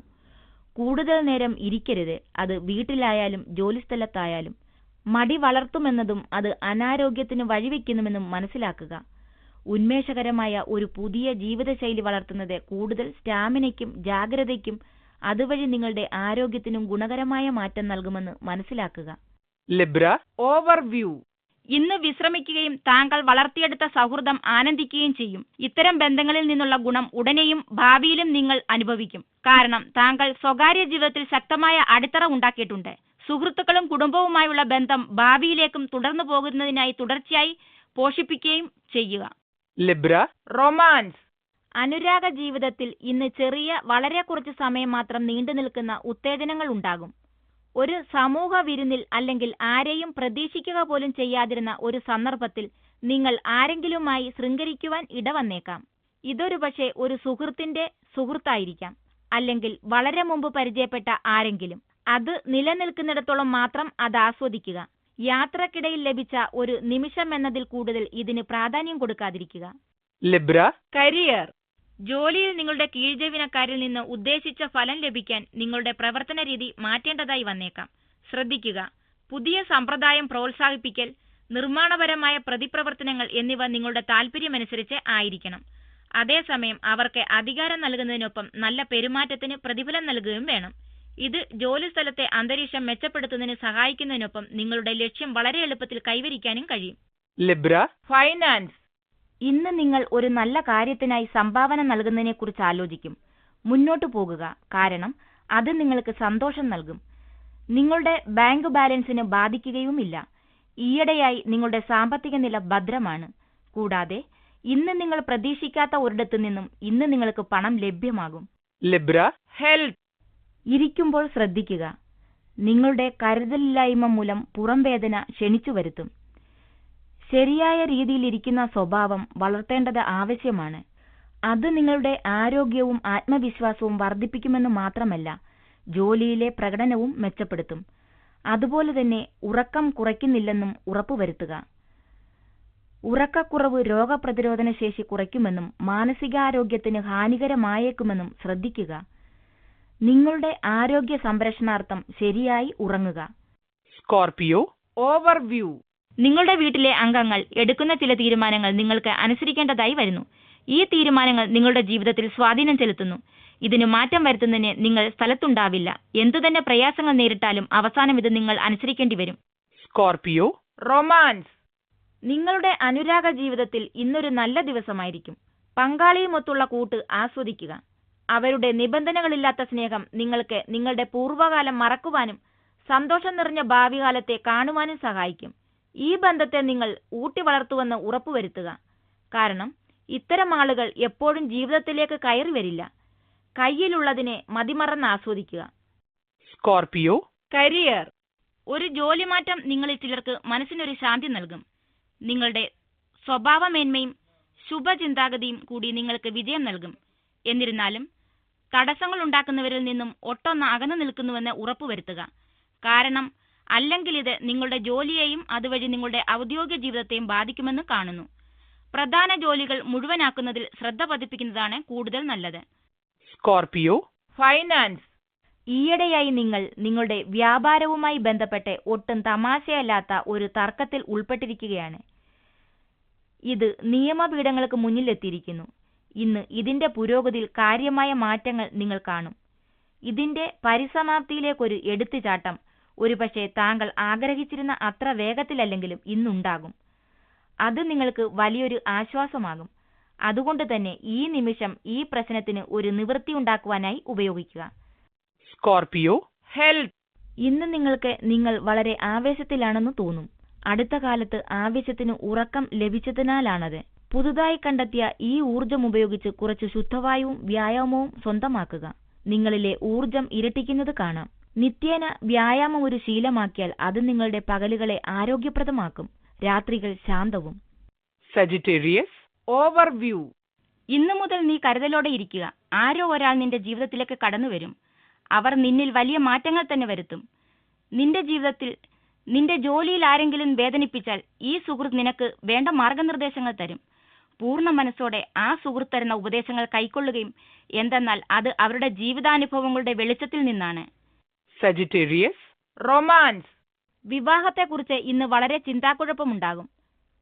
C: കൂടുതൽ നേരം ഇരിക്കരുത്. അത് വീട്ടിലായാലും ജോലിസ്ഥലത്തായാലും. മടി വളർത്തുമെന്നതും അത് അനാരോഗ്യത്തിന് വഴിവെക്കുന്നുമെന്നും മനസ്സിലാക്കുക. ഉന്മേഷകരമായ ഒരു പുതിയ ജീവിതശൈലി വളർത്തുന്നത് കൂടുതൽ സ്റ്റാമിനയ്ക്കും ജാഗ്രതയ്ക്കും അതുവഴി നിങ്ങളുടെ ആരോഗ്യത്തിനും ഗുണകരമായ മാറ്റം നൽകുമെന്ന് മനസ്സിലാക്കുക.
B: Libra overview.
C: ഇന്ന് വിശ്രമിക്കുകയും താങ്കൾ വളർത്തിയെടുത്ത സൗഹൃദം ആനന്ദിക്കുകയും ചെയ്യും. ഇത്തരം ബന്ധങ്ങളിൽ നിന്നുള്ള ഗുണം ഉടനെയും ഭാവിയിലും നിങ്ങൾ അനുഭവിക്കും. കാരണം താങ്കൾ സ്വകാര്യ ജീവിതത്തിൽ ശക്തമായ അടിത്തറ ഉണ്ടാക്കിയിട്ടുണ്ട്. സുഹൃത്തുക്കളും കുടുംബവുമായുള്ള ബന്ധം ഭാവിയിലേക്കും തുടർന്നു പോകുന്നതിനായി തുടർച്ചയായി പോഷിപ്പിക്കുകയും ചെയ്യുക.
B: Libra romance.
C: അനുരാഗ ജീവിതത്തിൽ ഇന്ന് ചെറിയ വളരെ കുറച്ച് സമയം മാത്രം നീണ്ടു നിൽക്കുന്ന ഉത്തേജനങ്ങൾ ഉണ്ടാകും. ഒരു സമൂഹ വിരുന്നിൽ അല്ലെങ്കിൽ ആരെയും പ്രതീക്ഷിക്കുക പോലും ചെയ്യാതിരുന്ന ഒരു സന്ദർഭത്തിൽ നിങ്ങൾ ആരെങ്കിലുമായി ശൃംഗരിക്കുവാൻ ഇടവന്നേക്കാം. ഇതൊരു പക്ഷേ ഒരു സുഹൃത്തിന്റെ സുഹൃത്തായിരിക്കാം, അല്ലെങ്കിൽ വളരെ മുമ്പ് പരിചയപ്പെട്ട ആരെങ്കിലും. അത് നിലനിൽക്കുന്നിടത്തോളം മാത്രം അത് ആസ്വദിക്കുക. യാത്രക്കിടയിൽ ലഭിച്ച ഒരു നിമിഷം എന്നതിൽ കൂടുതൽ ഇതിന് പ്രാധാന്യം കൊടുക്കാതിരിക്കുക.
B: Libra career.
C: ജോലിയിൽ നിങ്ങളുടെ കീഴ്ജീവനക്കാരിൽ നിന്ന് ഉദ്ദേശിച്ച ഫലം ലഭിക്കാൻ നിങ്ങളുടെ പ്രവർത്തന രീതി മാറ്റേണ്ടതായി വന്നേക്കാം. ശ്രദ്ധിക്കുക, പുതിയ സമ്പ്രദായം പ്രോത്സാഹിപ്പിക്കൽ, നിർമ്മാണപരമായ പ്രതിപ്രവർത്തനങ്ങൾ എന്നിവ നിങ്ങളുടെ താൽപര്യമനുസരിച്ച് ആയിരിക്കണം. അതേസമയം അവർക്ക് അധികാരം നൽകുന്നതിനൊപ്പം നല്ല പെരുമാറ്റത്തിന് പ്രതിഫലം നൽകുകയും വേണം. ഇത് ജോലിസ്ഥലത്തെ അന്തരീക്ഷം മെച്ചപ്പെടുത്തുന്നതിന് സഹായിക്കുന്നതിനൊപ്പം നിങ്ങളുടെ ലക്ഷ്യം വളരെ എളുപ്പത്തിൽ കൈവരിക്കാനും കഴിയും.
B: Libra finance.
C: ഇന്ന് നിങ്ങൾ ഒരു നല്ല കാര്യത്തിനായി സംഭാവന നൽകുന്നതിനെക്കുറിച്ച് ആലോചിക്കും. മുന്നോട്ടു പോകുക, കാരണം അത് നിങ്ങൾക്ക് സന്തോഷം നൽകും. നിങ്ങളുടെ ബാങ്ക് ബാലൻസിന് ബാധിക്കുകയുമില്ല. ഈയിടെയായി നിങ്ങളുടെ സാമ്പത്തിക നില ഭദ്രമാണ്. കൂടാതെ ഇന്ന് നിങ്ങൾ പ്രതീക്ഷിക്കാത്ത ഒരിടത്തു നിന്നും ഇന്ന് നിങ്ങൾക്ക് പണം ലഭ്യമാകും.
B: Libra health.
C: ഇരിക്കുമ്പോൾ ശ്രദ്ധിക്കുക. നിങ്ങളുടെ കരുതലില്ലായ്മ മൂലം പുറംവേദന ക്ഷണിച്ചു വരുത്തും. ശരിയായ രീതിയിലിരിക്കുന്ന സ്വഭാവം വളർത്തേണ്ടത് ആവശ്യമാണ്. അത് നിങ്ങളുടെ ആരോഗ്യവും ആത്മവിശ്വാസവും വർദ്ധിപ്പിക്കുമെന്ന് മാത്രമല്ല, ജോലിയിലെ പ്രകടനവും മെച്ചപ്പെടുത്തും. അതുപോലെ തന്നെ ഉറക്കം കുറയ്ക്കുന്നില്ലെന്നും ഉറപ്പുവരുത്തുക. ഉറക്കക്കുറവ് രോഗപ്രതിരോധന ശേഷി കുറയ്ക്കുമെന്നും മാനസികാരോഗ്യത്തിന് ഹാനികരമായേക്കുമെന്നും ശ്രദ്ധിക്കുക. നിങ്ങളുടെ ആരോഗ്യ സംരക്ഷണാർത്ഥം ശരിയായി ഉറങ്ങുക.
B: Scorpio overview.
C: നിങ്ങളുടെ വീട്ടിലെ അംഗങ്ങൾ എടുക്കുന്ന ചില തീരുമാനങ്ങൾ നിങ്ങൾക്ക് അനുസരിക്കേണ്ടതായി വരുന്നു. ഈ തീരുമാനങ്ങൾ നിങ്ങളുടെ ജീവിതത്തിൽ സ്വാധീനം ചെലുത്തുന്നു. ഇതിന് മാറ്റം വരുത്തുന്നതിന് നിങ്ങൾ സ്ഥലത്തുണ്ടാവില്ല. എന്തുതന്നെ പ്രയാസങ്ങൾ നേരിട്ടാലും അവസാനം ഇത് നിങ്ങൾ അനുസരിക്കേണ്ടി വരും.
B: Scorpio romance.
C: നിങ്ങളുടെ അനുരാഗ ജീവിതത്തിൽ ഇന്നൊരു നല്ല ദിവസമായിരിക്കും. പങ്കാളിയുമൊത്തുള്ള കൂട്ട് ആസ്വദിക്കുക. അവരുടെ നിബന്ധനകളില്ലാത്ത സ്നേഹം നിങ്ങൾക്ക് നിങ്ങളുടെ പൂർവ്വകാലം മറക്കുവാനും സന്തോഷം നിറഞ്ഞ ഭാവി കാലത്തെ കാണുവാനും സഹായിക്കും. ഈ ബന്ധത്തെ നിങ്ങൾ ഊട്ടി വളർത്തുവെന്ന് ഉറപ്പുവരുത്തുക. കാരണം ഇത്തരം ആളുകൾ എപ്പോഴും ജീവിതത്തിലേക്ക് കയറി വരില്ല. കയ്യിലുള്ളതിനെ മതിമറന്ന് ആസ്വദിക്കുക.
B: Scorpio
C: career. ഒരു ജോലിമാറ്റം നിങ്ങളിൽ ചിലർക്ക് മനസ്സിനൊരു ശാന്തി നൽകും. നിങ്ങളുടെ സ്വഭാവമേന്മയും ശുഭചിന്താഗതിയും കൂടി നിങ്ങൾക്ക് വിജയം നൽകും. എന്നിരുന്നാലും തടസ്സങ്ങൾ ഉണ്ടാക്കുന്നവരിൽ നിന്നും ഒട്ടൊന്ന് അകന്നു നിൽക്കുന്നുവെന്ന് ഉറപ്പുവരുത്തുക. കാരണം അല്ലെങ്കിൽ ഇത് നിങ്ങളുടെ ജോലിയെയും അതുവഴി നിങ്ങളുടെ ഔദ്യോഗിക ജീവിതത്തെയും ബാധിക്കുമെന്ന് കാണുന്നു. പ്രധാന ജോലികൾ മുഴുവനാക്കുന്നതിൽ ശ്രദ്ധ പതിപ്പിക്കുന്നതാണ് കൂടുതൽ നല്ലത്.
B: Scorpio finance.
C: ഈയിടെയായി നിങ്ങൾ നിങ്ങളുടെ വ്യാപാരവുമായി ബന്ധപ്പെട്ട് ഒട്ടും തമാശയല്ലാത്ത ഒരു തർക്കത്തിൽ ഉൾപ്പെട്ടിരിക്കുകയാണ്. ഇത് നിയമപീഠങ്ങൾക്ക് മുന്നിലെത്തിയിരിക്കുന്നു. ഇന്ന് ഇതിന്റെ പുരോഗതിയിൽ കാര്യമായ മാറ്റങ്ങൾ നിങ്ങൾ കാണും. ഇതിന്റെ പരിസമാപ്തിയിലേക്കൊരു എടുത്തുചാട്ടം ഒരുപക്ഷെ താങ്കൾ ആഗ്രഹിച്ചിരുന്ന അത്ര വേഗത്തിലല്ലെങ്കിലും ഇന്നുണ്ടാകും. അത് നിങ്ങൾക്ക് വലിയൊരു ആശ്വാസമാകും. അതുകൊണ്ട് തന്നെ ഈ നിമിഷം ഈ പ്രശ്നത്തിന് ഒരു നിവൃത്തി ഉണ്ടാക്കുവാനായി ഉപയോഗിക്കുക.
B: Scorpio health.
C: ഇന്ന് നിങ്ങൾ വളരെ ആവേശത്തിലാണെന്ന് തോന്നും. അടുത്ത കാലത്ത് ആവേശത്തിന് ഉറക്കം ലഭിച്ചതിനാലാണത്. പുതുതായി കണ്ടെത്തിയ ഈ ഊർജം ഉപയോഗിച്ച് കുറച്ച് ശുദ്ധവായുവും വ്യായാമവും സ്വന്തമാക്കുക. നിങ്ങളിലെ ഊർജം ഇരട്ടിക്കുന്നത് കാണാം. നിത്യേന വ്യായാമം ഒരു ശീലമാക്കിയാൽ അത് നിങ്ങളുടെ പകലുകളെ ആരോഗ്യപ്രദമാക്കും, രാത്രികൾ ശാന്തവും.
B: Sagittarius overview.
C: ഇന്നു മുതൽ നീ കരുതലോടെ ഇരിക്കുക. ആരോ ഒരാൾ നിന്റെ ജീവിതത്തിലേക്ക് കടന്നുവരും. അവർ നിന്നിൽ വലിയ മാറ്റങ്ങൾ തന്നെ വരുത്തും. നിന്റെ ജീവിതത്തിൽ നിന്റെ ജോലിയിൽ ആരെങ്കിലും വേദനിപ്പിച്ചാൽ ഈ സുഹൃത്ത് നിനക്ക് വേണ്ട മാർഗനിർദ്ദേശങ്ങൾ തരും. പൂർണ്ണ മനസ്സോടെ ആ സുഹൃത്ത് തരുന്ന ഉപദേശങ്ങൾ കൈക്കൊള്ളുകയും, എന്തെന്നാൽ അത് അവരുടെ ജീവിതാനുഭവങ്ങളുടെ വെളിച്ചത്തിൽ നിന്നാണ്.
B: Sagittarius romance.
C: വിവാഹത്തെക്കുറിച്ച് ഇന്ന് വളരെ ചിന്താക്കുഴപ്പമുണ്ടാകും.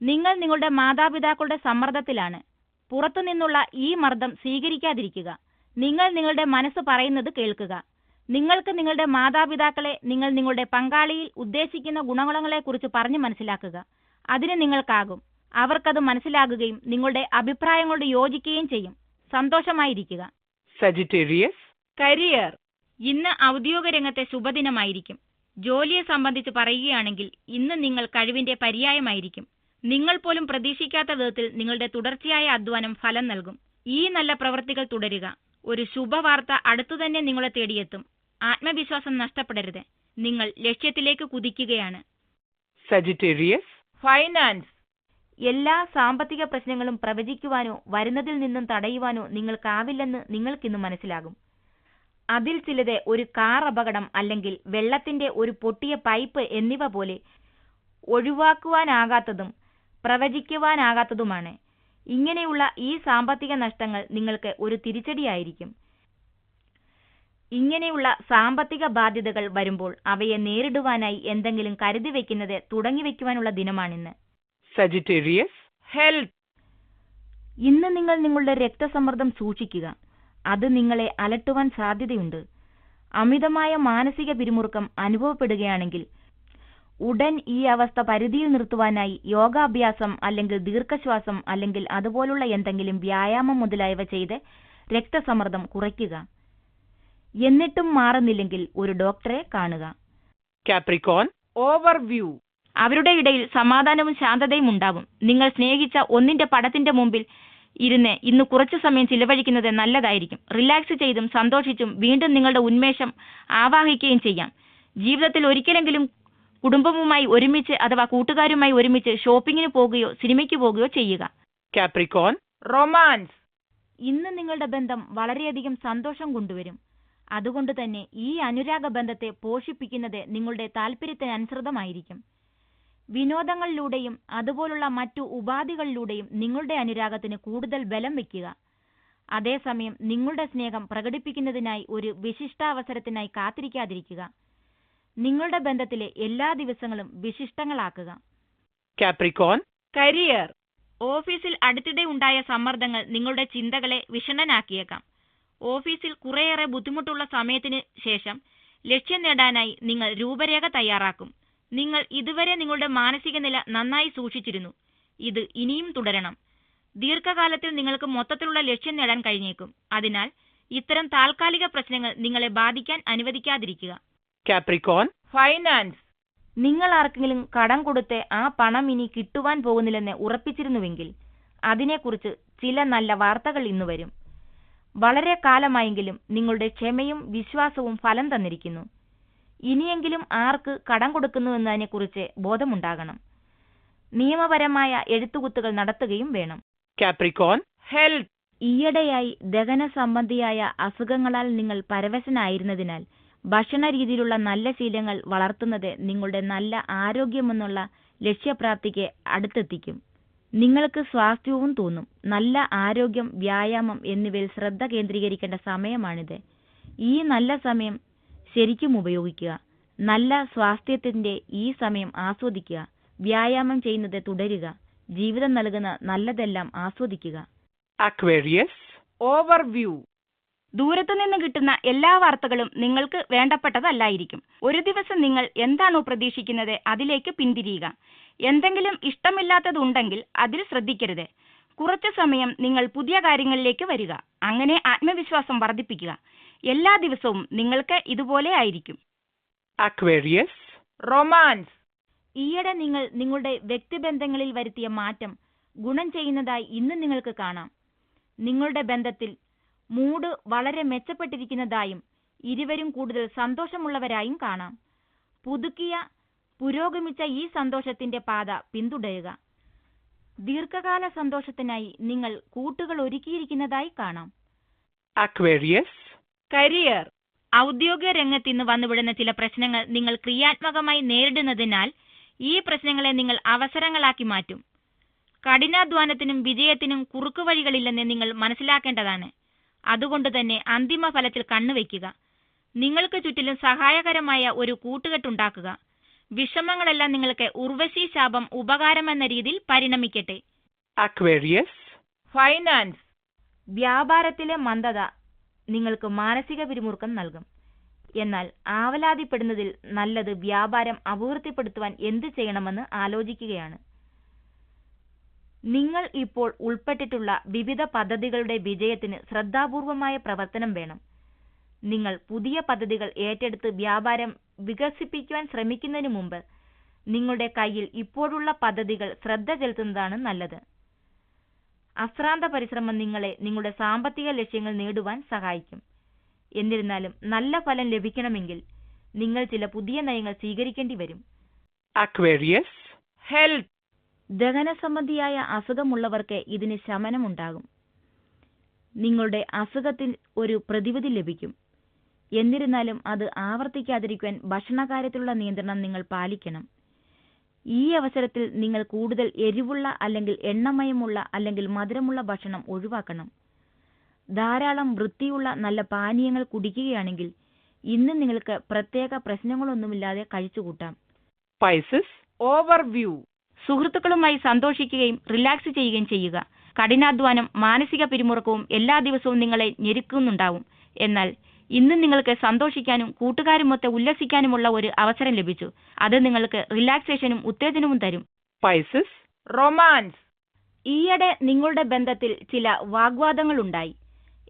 C: നിങ്ങൾ നിങ്ങളുടെ മാതാപിതാക്കളുടെ സമ്മർദ്ദത്തിലാണ്. പുറത്തുനിന്നുള്ള ഈ മർദ്ദം സ്വീകരിക്കാതിരിക്കുക. നിങ്ങൾ നിങ്ങളുടെ മനസ്സ് പറയുന്നത് കേൾക്കുക. നിങ്ങൾക്ക് നിങ്ങളുടെ മാതാപിതാക്കളെ നിങ്ങൾ നിങ്ങളുടെ പങ്കാളിയിൽ ഉദ്ദേശിക്കുന്ന ഗുണങ്ങളെക്കുറിച്ച് പറഞ്ഞു മനസ്സിലാക്കുക. അതിന് നിങ്ങൾക്കാകും. അവർക്കത് മനസ്സിലാകുകയും നിങ്ങളുടെ അഭിപ്രായങ്ങളോട് യോജിക്കുകയും ചെയ്യും. സന്തോഷമായിരിക്കുക.
B: Sagittarius career.
C: ഇന്ന് ഔദ്യോഗിക രംഗത്തെ ശുഭദിനമായിരിക്കും. ജോലിയെ സംബന്ധിച്ച് പറയുകയാണെങ്കിൽ ഇന്ന് നിങ്ങൾ കഴിവിന്റെ പര്യായമായിരിക്കും. നിങ്ങൾ പോലും പ്രതീക്ഷിക്കാത്ത വിധത്തിൽ നിങ്ങളുടെ തുടർച്ചയായ അധ്വാനം ഫലം നൽകും. ഈ നല്ല പ്രവൃത്തികൾ തുടരുക. ഒരു ശുഭവാർത്ത അടുത്തുതന്നെ നിങ്ങളെ തേടിയെത്തും. ആത്മവിശ്വാസം നഷ്ടപ്പെടരുത്. നിങ്ങൾ ലക്ഷ്യത്തിലേക്ക് കുതിക്കുകയാണ്.
B: Sagittarius finance.
C: എല്ലാ സാമ്പത്തിക പ്രശ്നങ്ങളും പ്രവചിക്കുവാനോ വരുന്നതിൽ നിന്നും തടയുവാനോ നിങ്ങൾക്കാവില്ലെന്ന് നിങ്ങൾക്കിന്ന് മനസ്സിലാകും. അതിൽ ചിലത് ഒരു കാർ അപകടം അല്ലെങ്കിൽ വെള്ളത്തിന്റെ ഒരു പൊട്ടിയ പൈപ്പ് എന്നിവ പോലെ ഒഴിവാക്കുവാനാകാത്തതും പ്രവചിക്കുവാനാകാത്തതുമാണ്. ഇങ്ങനെയുള്ള ഈ സാമ്പത്തിക നഷ്ടങ്ങൾ നിങ്ങൾക്ക് ഒരു തിരിച്ചടിയായിരിക്കും. ഇങ്ങനെയുള്ള സാമ്പത്തിക ബാധ്യതകൾ വരുമ്പോൾ അവയെ നേരിടുവാനായി എന്തെങ്കിലും കരുതി വയ്ക്കുന്നത് തുടങ്ങിവെക്കുവാനുള്ള ദിനമാണിന്ന്.
B: Sagittarius health.
C: ഇന്ന് നിങ്ങൾ നിങ്ങളുടെ രക്തസമ്മർദ്ദം സൂക്ഷിക്കുക. അത് നിങ്ങളെ അലട്ടുവാൻ സാധ്യതയുണ്ട്. അമിതമായ മാനസിക പിരിമുറുക്കം അനുഭവപ്പെടുകയാണെങ്കിൽ ഉടൻ ഈ അവസ്ഥ പരിധിയിൽ നിർത്തുവാനായി യോഗാഭ്യാസം അല്ലെങ്കിൽ ദീർഘശ്വാസം അല്ലെങ്കിൽ അതുപോലുള്ള എന്തെങ്കിലും വ്യായാമം മുതലായവ ചെയ്ത് രക്തസമ്മർദ്ദം കുറയ്ക്കുക. എന്നിട്ടും മാറുന്നില്ലെങ്കിൽ ഒരു ഡോക്ടറെ കാണുക.
B: Capricorn overview.
C: അവരുടെ ഇടയിൽ സമാധാനവും ശാന്തതയും ഉണ്ടാവും. നിങ്ങൾ സ്നേഹിച്ച ഒന്നിന്റെ പടത്തിന്റെ മുമ്പിൽ ഇരുന്ന് ഇന്ന് കുറച്ചു സമയം ചിലവഴിക്കുന്നത് നല്ലതായിരിക്കും. റിലാക്സ് ചെയ്തും സന്തോഷിച്ചും വീണ്ടും നിങ്ങളുടെ ഉന്മേഷം ആവാഹിക്കുകയും ചെയ്യാം. ജീവിതത്തിൽ ഒരിക്കലെങ്കിലും കുടുംബവുമായി ഒരുമിച്ച് അഥവാ കൂട്ടുകാരുമായി ഒരുമിച്ച് ഷോപ്പിങ്ങിന് പോകുകയോ സിനിമയ്ക്ക് പോകുകയോ ചെയ്യുക.
B: Capricorn, romance.
C: ഇന്ന് നിങ്ങളുടെ ബന്ധം വളരെയധികം സന്തോഷം കൊണ്ടുവരും. അതുകൊണ്ട് തന്നെ ഈ അനുരാഗ ബന്ധത്തെ പോഷിപ്പിക്കുന്നത് നിങ്ങളുടെ താല്പര്യത്തിനനുസൃതമായിരിക്കും. വിനോദങ്ങളിലൂടെയും അതുപോലുള്ള മറ്റു ഉപാധികളിലൂടെയും നിങ്ങളുടെ അനുരാഗത്തിന് കൂടുതൽ ബലം വയ്ക്കുക. അതേസമയം നിങ്ങളുടെ സ്നേഹം പ്രകടിപ്പിക്കുന്നതിനായി ഒരു വിശിഷ്ടാവസരത്തിനായി കാത്തിരിക്കാതിരിക്കുക. നിങ്ങളുടെ ബന്ധത്തിലെ എല്ലാ ദിവസങ്ങളും വിശിഷ്ടങ്ങളാക്കുക.
B: Capricorn, career.
C: ഓഫീസിൽ അടുത്തിടെ ഉണ്ടായ സമ്മർദ്ദങ്ങൾ നിങ്ങളുടെ ചിന്തകളെ വിഷണ്ണനാക്കിയേക്കാം. ഓഫീസിൽ കുറേയേറെ ബുദ്ധിമുട്ടുള്ള സമയത്തിന് ശേഷം ലക്ഷ്യം നേടാനായി നിങ്ങൾ രൂപരേഖ തയ്യാറാക്കും. നിങ്ങൾ ഇതുവരെ നിങ്ങളുടെ മാനസിക നില നന്നായി സൂക്ഷിച്ചിരുന്നു. ഇത് ഇനിയും തുടരണം. ദീർഘകാലത്തിൽ നിങ്ങൾക്ക് മൊത്തത്തിലുള്ള ലക്ഷ്യം നേടാൻ കഴിഞ്ഞേക്കും. അതിനാൽ ഇത്തരം താൽക്കാലിക പ്രശ്നങ്ങൾ നിങ്ങളെ ബാധിക്കാൻ അനുവദിക്കാതിരിക്കുക.
B: Capricorn, finance.
C: നിങ്ങൾ ആർക്കെങ്കിലും കടം കൊടുത്ത് ആ പണം ഇനി കിട്ടുവാൻ പോകുന്നില്ലെന്ന് ഉറപ്പിച്ചിരുന്നുവെങ്കിൽ അതിനെക്കുറിച്ച് ചില നല്ല വാർത്തകൾ ഇന്നു വരും. വളരെ കാലമായെങ്കിലും നിങ്ങളുടെ ക്ഷമയും വിശ്വാസവും ഫലം തന്നിരിക്കുന്നു. ഇനിയെങ്കിലും ആർക്ക് കടം കൊടുക്കുന്നുവെന്നതിനെക്കുറിച്ച് ബോധമുണ്ടാകണം. നിയമപരമായ എഴുത്തുകുത്തുകൾ നടത്തുകയും വേണം.
B: Capricorn, health.
C: ഈയിടെയായി ദഹന സംബന്ധിയായ അസുഖങ്ങളാൽ നിങ്ങൾ പരവശനായിരുന്നതിനാൽ ഭക്ഷണ രീതിയിലുള്ള നല്ല ശീലങ്ങൾ വളർത്തുന്നത് നിങ്ങളുടെ നല്ല ആരോഗ്യമെന്നുള്ള ലക്ഷ്യപ്രാപ്തിക്ക് അടുത്തെത്തിക്കും. നിങ്ങൾക്ക് സ്വാസ്ഥ്യവും തോന്നും. നല്ല ആരോഗ്യം, വ്യായാമം എന്നിവയിൽ ശ്രദ്ധ കേന്ദ്രീകരിക്കേണ്ട സമയമാണിത്. ഈ നല്ല സമയം ശരിക്കും ഉപയോഗിക്കുക. നല്ല സ്വാസ്ഥ്യത്തിന്റെ ഈ സമയം ആസ്വദിക്കുക. വ്യായാമം ചെയ്യുന്നത് തുടരുക. ജീവിതം നൽകുന്ന നല്ലതെല്ലാം ആസ്വദിക്കുക.
B: Aquarius, overview.
C: ദൂരത്തുനിന്ന് കിട്ടുന്ന എല്ലാ വാർത്തകളും നിങ്ങൾക്ക് വേണ്ടപ്പെട്ടതല്ലായിരിക്കും. ഒരു ദിവസം നിങ്ങൾ എന്താണോ പ്രതീക്ഷിക്കുന്നത് അതിലേക്ക് പിന്തിരിയുക. എന്തെങ്കിലും ഇഷ്ടമില്ലാത്തതുണ്ടെങ്കിൽ അതിൽ ശ്രദ്ധിക്കരുത്. കുറച്ചു സമയം നിങ്ങൾ പുതിയ കാര്യങ്ങളിലേക്ക് വരിക. അങ്ങനെ ആത്മവിശ്വാസം വർദ്ധിപ്പിക്കുക. എല്ലാ ദിവസവും നിങ്ങൾക്ക് ഇതുപോലെ ആയിരിക്കും.
B: Aquarius, romance.
C: ഈയിടെ നിങ്ങൾ നിങ്ങളുടെ വ്യക്തിബന്ധങ്ങളിൽ വരുത്തിയ മാറ്റം ഗുണം ചെയ്യുന്നതായി ഇന്ന് നിങ്ങൾക്ക് കാണാം. നിങ്ങളുടെ ബന്ധത്തിൽ മൂഡ് വളരെ മെച്ചപ്പെട്ടിരിക്കുന്നതായും ഇരുവരും കൂടുതൽ സന്തോഷമുള്ളവരായും കാണാം. പുരോഗമിച്ച ഈ സന്തോഷത്തിന്റെ പാത പിന്തുടരുക. ദീർഘകാല സന്തോഷത്തിനായി നിങ്ങൾ കൂട്ടുകൾ ഒരുക്കിയിരിക്കുന്നതായി കാണാം.
B: Aquarius, career.
C: ഔദ്യോഗിക രംഗത്ത് ഇന്ന് വന്നുവിടുന്ന ചില പ്രശ്നങ്ങൾ നിങ്ങൾ ക്രിയാത്മകമായി നേരിടുന്നതിനാൽ ഈ പ്രശ്നങ്ങളെ നിങ്ങൾ അവസരങ്ങളാക്കി മാറ്റും. കഠിനാധ്വാനത്തിനും വിജയത്തിനും കുറുക്കുവഴികളില്ലെന്ന് നിങ്ങൾ മനസ്സിലാക്കേണ്ടതാണ്. അതുകൊണ്ട് തന്നെ അന്തിമ ഫലത്തിൽ കണ്ണുവെക്കുക. നിങ്ങൾക്ക് ചുറ്റിലും സഹായകരമായ ഒരു കൂട്ടുകെട്ടുണ്ടാക്കുക. വിഷമങ്ങളെല്ലാം നിങ്ങൾക്ക് ഉർവശി ശാപം ഉപകാരമെന്ന രീതിയിൽ പരിണമിക്കട്ടെ.
B: Aquarius, finance.
C: വ്യാപാരത്തിലെ മന്ദത നിങ്ങൾക്ക് മാനസിക പിരിമുറുക്കം നൽകും. എന്നാൽ ആവലാതിപ്പെടുന്നതിൽ നല്ലത് വ്യാപാരം അഭിവൃദ്ധിപ്പെടുത്തുവാൻ എന്ത് ചെയ്യണമെന്ന് ആലോചിക്കുകയാണ്. നിങ്ങൾ ഇപ്പോൾ ഉൾപ്പെട്ടിട്ടുള്ള വിവിധ പദ്ധതികളുടെ വിജയത്തിന് ശ്രദ്ധാപൂർവമായ പ്രവർത്തനം വേണം. നിങ്ങൾ പുതിയ പദ്ധതികൾ ഏറ്റെടുത്ത് വ്യാപാരം വികസിപ്പിക്കുവാൻ ശ്രമിക്കുന്നതിന് മുമ്പ് നിങ്ങളുടെ കയ്യിൽ ഇപ്പോഴുള്ള പദ്ധതികൾ ശ്രദ്ധ ചെലുത്തുന്നതാണ് നല്ലത്. അശ്രാന്ത പരിശ്രമം നിങ്ങളെ നിങ്ങളുടെ സാമ്പത്തിക ലക്ഷ്യങ്ങൾ നേടുവാൻ സഹായിക്കും. എന്നിരുന്നാലും നല്ല ഫലം ലഭിക്കണമെങ്കിൽ നിങ്ങൾ ചില പുതിയ നയങ്ങൾ സ്വീകരിക്കേണ്ടി വരും.
B: Aquarius, health.
C: ദഹന സംബന്ധിയായ അസുഖമുള്ളവർക്ക് ഇതിന് ശമനമുണ്ടാകും. നിങ്ങളുടെ അസുഖത്തിൽ ഒരു പ്രതിവിധി ലഭിക്കും. എന്നിരുന്നാലും അത് ആവർത്തിക്കാതിരിക്കുവാൻ ഭക്ഷണകാര്യത്തിലുള്ള നിയന്ത്രണം നിങ്ങൾ പാലിക്കണം. ഈ അവസരത്തിൽ നിങ്ങൾ കൂടുതൽ എരിവുള്ള അല്ലെങ്കിൽ എണ്ണമയമുള്ള അല്ലെങ്കിൽ മധുരമുള്ള ഭക്ഷണം ഒഴിവാക്കണം. ധാരാളം വൃത്തിയുള്ള നല്ല പാനീയങ്ങൾ കുടിക്കുകയാണെങ്കിൽ ഇന്ന് നിങ്ങൾക്ക് പ്രത്യേക പ്രശ്നങ്ങളൊന്നുമില്ലാതെ കഴിച്ചുകൂട്ടാം.
B: Pisces, overview.
C: സുഹൃത്തുക്കളുമായി സന്തോഷിക്കുകയും റിലാക്സ് ചെയ്യുകയും ചെയ്യുക. കഠിനാധ്വാനം, മാനസിക പിരിമുറുക്കവും എല്ലാ ദിവസവും നിങ്ങളെ ഞെരുക്കുന്നുണ്ടാവും. എന്നാൽ ഇന്ന് നിങ്ങൾക്ക് സന്തോഷിക്കാനും കൂട്ടുകാരുമൊത്ത് ഉല്ലസിക്കാനുമുള്ള ഒരു അവസരം ലഭിച്ചു. അത് നിങ്ങൾക്ക് റിലാക്സേഷനും ഉത്തേജനവും തരും.
B: Pisces, romance.
C: ഈയിടെ നിങ്ങളുടെ ബന്ധത്തിൽ ചില വാഗ്വാദങ്ങളുണ്ടായി.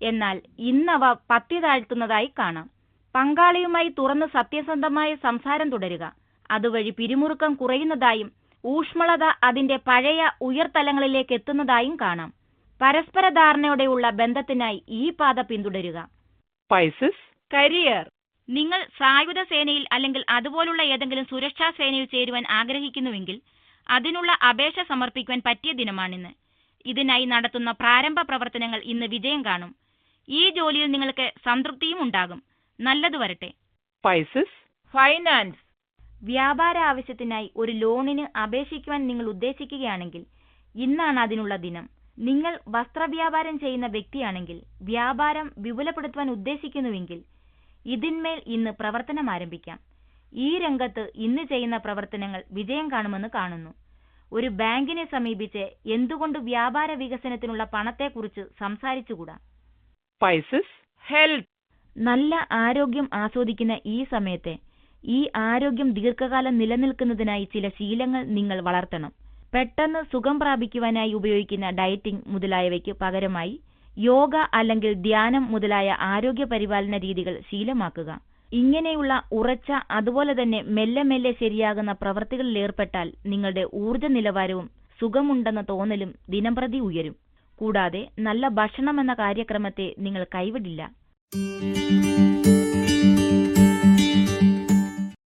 C: എന്നാൽ ഇന്നവ പത്തി താഴ്ത്തുന്നതായി കാണാം. പങ്കാളിയുമായി തുറന്ന് സത്യസന്ധമായ സംസാരം തുടരുക. അതുവഴി പിരിമുറുക്കം കുറയുന്നതായും ഊഷ്മളത അതിന്റെ പഴയ ഉയർത്തലങ്ങളിലേക്ക് എത്തുന്നതായും കാണാം. പരസ്പര ധാരണയോടെയുള്ള ബന്ധത്തിനായി ഈ പാത പിന്തുടരുക.
B: Pisces, career.
C: നിങ്ങൾ സായുധ സേനയിൽ അല്ലെങ്കിൽ അതുപോലുള്ള ഏതെങ്കിലും സുരക്ഷാ സേനയിൽ ചേരുവാൻ ആഗ്രഹിക്കുന്നുവെങ്കിൽ അതിനുള്ള അപേക്ഷ സമർപ്പിക്കുവാൻ പറ്റിയ ദിനമാണിന്ന്. ഇതിനായി നടത്തുന്ന പ്രാരംഭ പ്രവർത്തനങ്ങൾ ഇന്ന് വിജയം കാണും. ഈ ജോലിയിൽ നിങ്ങൾക്ക് സംതൃപ്തിയും ഉണ്ടാകും. നല്ലത് വരട്ടെ.
B: Spices finance.
C: വ്യാപാര ആവശ്യത്തിനായി ഒരു ലോണിന് അപേക്ഷിക്കുവാൻ നിങ്ങൾ ഉദ്ദേശിക്കുകയാണെങ്കിൽ ഇന്നാണ് അതിനുള്ള ദിനം. നിങ്ങൾ വസ്ത്രവ്യാപാരം ചെയ്യുന്ന വ്യക്തിയാണെങ്കിൽ വ്യാപാരം വിപുലപ്പെടുത്തുവാൻ ഉദ്ദേശിക്കുന്നുവെങ്കിൽ ഇതിന്മേൽ ഇന്ന് പ്രവർത്തനം ആരംഭിക്കാം. ഈ രംഗത്ത് ഇന്ന് ചെയ്യുന്ന പ്രവർത്തനങ്ങൾ വിജയം കാണുമെന്ന് കാണുന്നു. ഒരു ബാങ്കിനെ സമീപിച്ച് എന്തുകൊണ്ട് വ്യാപാര വികസനത്തിനുള്ള പണത്തെക്കുറിച്ച് സംസാരിച്ചുകൂടാ?
B: Spices health.
C: നല്ല ആരോഗ്യം ആസ്വദിക്കുന്ന ഈ സമയത്തെ ഈ ആരോഗ്യം ദീർഘകാലം നിലനിൽക്കുന്നതിനായി ചില ശീലങ്ങൾ നിങ്ങൾ വളർത്തണം. പെട്ടെന്ന് സുഖം പ്രാപിക്കുവാനായി ഉപയോഗിക്കുന്ന ഡയറ്റിംഗ് മുതലായവയ്ക്ക് പകരമായി യോഗ അല്ലെങ്കിൽ ധ്യാനം മുതലായ ആരോഗ്യ പരിപാലന രീതികൾ ശീലമാക്കുക. ഇങ്ങനെയുള്ള ഉറച്ച അതുപോലെ തന്നെ മെല്ലെ മെല്ലെ ശരിയാകുന്ന പ്രവൃത്തികളിൽ ഏർപ്പെട്ടാൽ നിങ്ങളുടെ ഊർജ്ജ നിലവാരവും സുഖമുണ്ടെന്ന തോന്നലും ദിനംപ്രതി ഉയരും. കൂടാതെ നല്ല ഭക്ഷണമെന്ന കാര്യക്രമത്തെ നിങ്ങൾ കൈവിടില്ല.